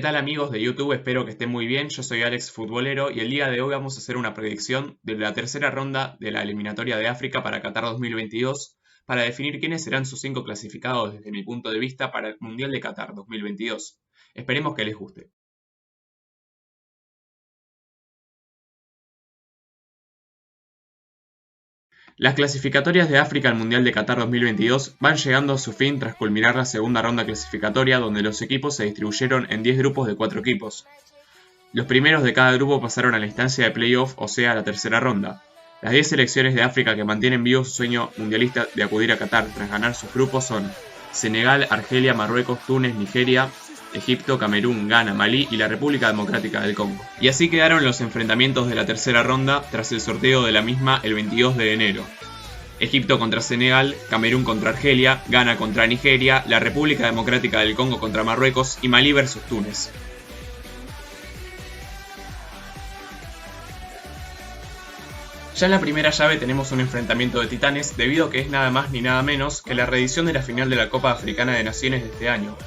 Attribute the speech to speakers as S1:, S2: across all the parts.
S1: tal amigos de YouTube? Espero que estén muy bien. Yo soy Alex Futbolero y el día de hoy vamos a hacer una predicción de la tercera ronda de la eliminatoria de África para Qatar 2022 para definir quiénes serán sus 5 clasificados desde mi punto de vista para el Mundial de Qatar 2022. Esperemos que les guste. Las clasificatorias de África al Mundial de Qatar 2022 van llegando a su fin tras culminar la segunda ronda clasificatoria donde los equipos se distribuyeron en 10 grupos de 4 equipos. Los primeros de cada grupo pasaron a la instancia de playoff, o sea, a la tercera ronda. Las 10 selecciones de África que mantienen vivo su sueño mundialista de acudir a Qatar tras ganar sus grupos son Senegal, Argelia, Marruecos, Túnez, Nigeria, Egipto, Camerún, Ghana, Malí y la República Democrática del Congo. Y así quedaron los enfrentamientos de la tercera ronda tras el sorteo de la misma el 22 de enero. Egipto contra Senegal, Camerún contra Argelia, Ghana contra Nigeria, la República Democrática del Congo contra Marruecos y Malí versus Túnez. Ya en la primera llave tenemos un enfrentamiento de titanes debido a que es nada más ni nada menos que la reedición de la final de la Copa Africana de Naciones de este año.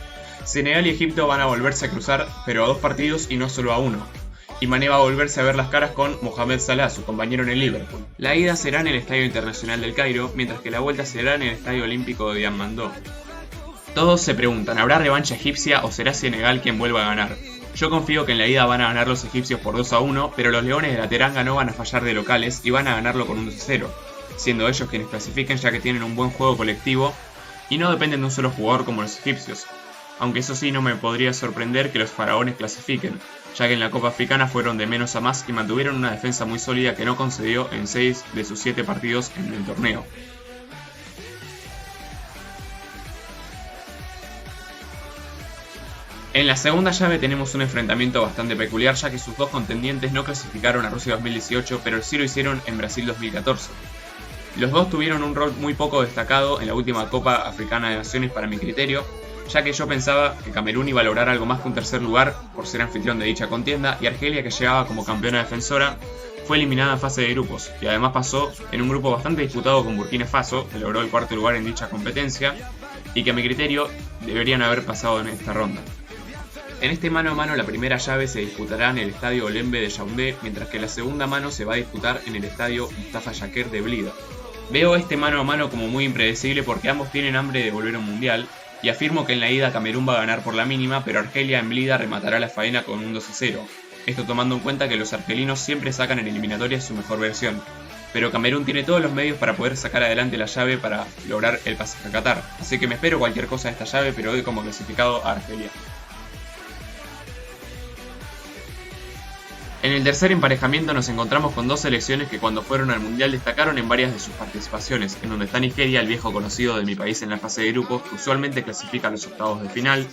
S1: Senegal y Egipto van a volverse a cruzar, pero a 2 partidos y no solo a 1. Y Mané va a volverse a ver las caras con Mohamed Salah, su compañero en el Liverpool. La ida será en el Estadio Internacional del Cairo, mientras que la vuelta será en el Estadio Olímpico de Diamandó. Todos se preguntan, ¿habrá revancha egipcia o será Senegal quien vuelva a ganar? Yo confío que en la ida van a ganar los egipcios por 2-1, pero los Leones de la Teranga no van a fallar de locales y van a ganarlo con un 2-0, siendo ellos quienes clasifiquen ya que tienen un buen juego colectivo y no dependen de un solo jugador como los egipcios. Aunque eso sí, no me podría sorprender que los faraones clasifiquen, ya que en la Copa Africana fueron de menos a más y mantuvieron una defensa muy sólida que no concedió en 6 de sus 7 partidos en el torneo. En la segunda llave tenemos un enfrentamiento bastante peculiar, ya que sus 2 contendientes no clasificaron a Rusia 2018, pero sí lo hicieron en Brasil 2014. Los dos tuvieron un rol muy poco destacado en la última Copa Africana de Naciones para mi criterio, ya que yo pensaba que Camerún iba a lograr algo más que un tercer lugar por ser anfitrión de dicha contienda, y Argelia, que llegaba como campeona defensora, fue eliminada en fase de grupos, y además pasó en un grupo bastante disputado con Burkina Faso, que logró el 4º lugar en dicha competencia, y que a mi criterio deberían haber pasado en esta ronda. En este mano a mano la primera llave se disputará en el Estadio Olembe de Yaoundé, mientras que la segunda mano se va a disputar en el Estadio Mustafa Yaquer de Blida. Veo este mano a mano como muy impredecible porque ambos tienen hambre de volver a un mundial, y afirmo que en la ida Camerún va a ganar por la mínima, pero Argelia en Blida rematará la faena con un 2-0. Esto tomando en cuenta que los argelinos siempre sacan en eliminatorias su mejor versión, pero Camerún tiene todos los medios para poder sacar adelante la llave para lograr el pasaje a Qatar, así que me espero cualquier cosa de esta llave, pero doy como clasificado a Argelia. En el tercer emparejamiento nos encontramos con 2 selecciones que cuando fueron al Mundial destacaron en varias de sus participaciones, en donde está Nigeria, el viejo conocido de mi país en la fase de grupos, que usualmente clasifica a los octavos de final,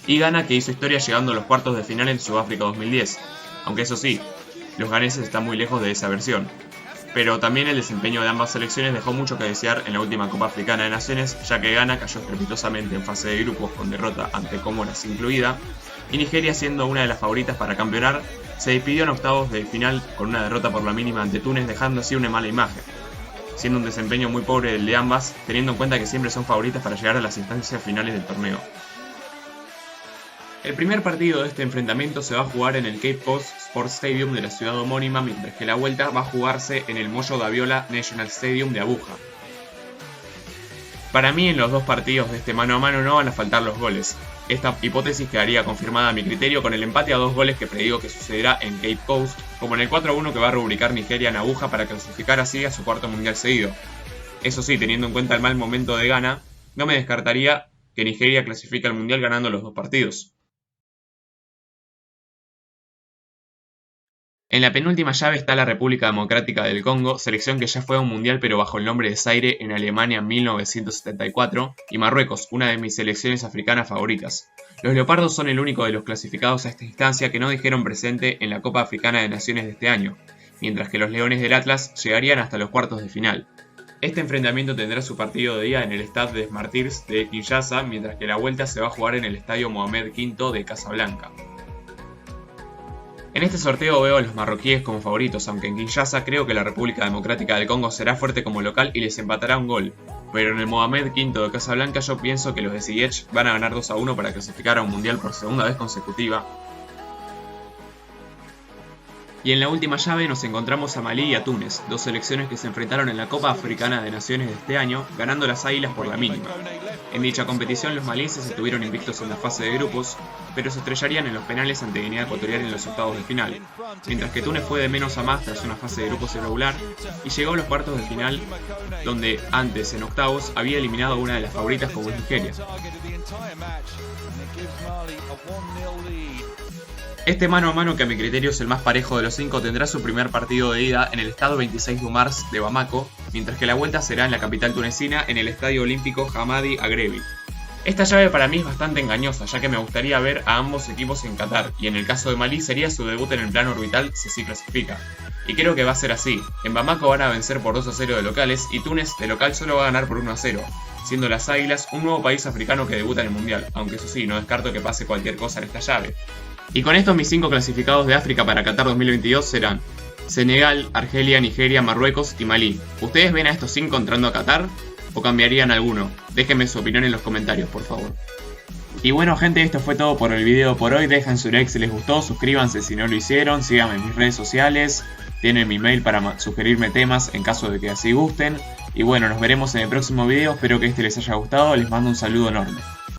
S1: y Ghana, que hizo historia llegando a los cuartos de final en Sudáfrica 2010, aunque eso sí, los ganeses están muy lejos de esa versión. Pero también el desempeño de ambas selecciones dejó mucho que desear en la última Copa Africana de Naciones, ya que Ghana cayó estrepitosamente en fase de grupos con derrota ante Comoras incluida, y Nigeria, siendo una de las favoritas para campeonar, se despidió en octavos de final con una derrota por la mínima ante Túnez, dejando así una mala imagen, siendo un desempeño muy pobre el de ambas, teniendo en cuenta que siempre son favoritas para llegar a las instancias finales del torneo. El primer partido de este enfrentamiento se va a jugar en el Cape Coast Sports Stadium de la ciudad homónima, mientras que la vuelta va a jugarse en el Moyo Dabiola National Stadium de Abuja. Para mí en los 2 partidos de este mano a mano no van a faltar los goles. Esta hipótesis quedaría confirmada a mi criterio con el empate a 2 goles que predigo que sucederá en Cape Coast, como en el 4-1 que va a rubricar Nigeria en Abuja para clasificar así a su 4º mundial seguido. Eso sí, teniendo en cuenta el mal momento de Ghana, no me descartaría que Nigeria clasifique al mundial ganando los 2 partidos. En la penúltima llave está la República Democrática del Congo, selección que ya fue a un mundial pero bajo el nombre de Zaire en Alemania en 1974, y Marruecos, una de mis selecciones africanas favoritas. Los leopardos son el único de los clasificados a esta instancia que no dijeron presente en la Copa Africana de Naciones de este año, mientras que los leones del Atlas llegarían hasta los cuartos de final. Este enfrentamiento tendrá su partido de día en el Stade des Martyrs de Kinshasa, mientras que la vuelta se va a jugar en el Estadio Mohamed V de Casablanca. En este sorteo veo a los marroquíes como favoritos, aunque en Kinshasa creo que la República Democrática del Congo será fuerte como local y les empatará un gol. Pero en el Mohamed V de Casablanca yo pienso que los de Ziyech van a ganar 2-1 para clasificar a un mundial por segunda vez consecutiva. Y en la última llave nos encontramos a Malí y a Túnez, dos selecciones que se enfrentaron en la Copa Africana de Naciones de este año, ganando las Águilas por la mínima. En dicha competición los malíes estuvieron invictos en la fase de grupos, pero se estrellarían en los penales ante Guinea Ecuatorial en los octavos de final, mientras que Túnez fue de menos a más tras una fase de grupos irregular y llegó a los cuartos de final, donde antes, en octavos, había eliminado a una de las favoritas como es Nigeria. Este mano a mano, que a mi criterio es el más parejo de los 5, tendrá su primer partido de ida en el Estadio 26 de Mars de Bamako, mientras que la vuelta será en la capital tunecina en el Estadio Olímpico Hamadi Agrebi. Esta llave para mí es bastante engañosa, ya que me gustaría ver a ambos equipos en Qatar, y en el caso de Malí sería su debut en el plano orbital si así clasifica. Y creo que va a ser así. En Bamako van a vencer por 2-0 de locales y Túnez de local solo va a ganar por 1-0, siendo las Águilas un nuevo país africano que debuta en el Mundial, aunque eso sí, no descarto que pase cualquier cosa en esta llave. Y con esto mis 5 clasificados de África para Qatar 2022 serán Senegal, Argelia, Nigeria, Marruecos y Malí. ¿Ustedes ven a estos 5 entrando a Qatar o cambiarían alguno? Déjenme su opinión en los comentarios, por favor. Y bueno gente, esto fue todo por el video por hoy. Dejen su like si les gustó, suscríbanse si no lo hicieron, síganme en mis redes sociales, tienen mi mail para sugerirme temas en caso de que así gusten. Y bueno, nos veremos en el próximo video, espero que este les haya gustado, les mando un saludo enorme.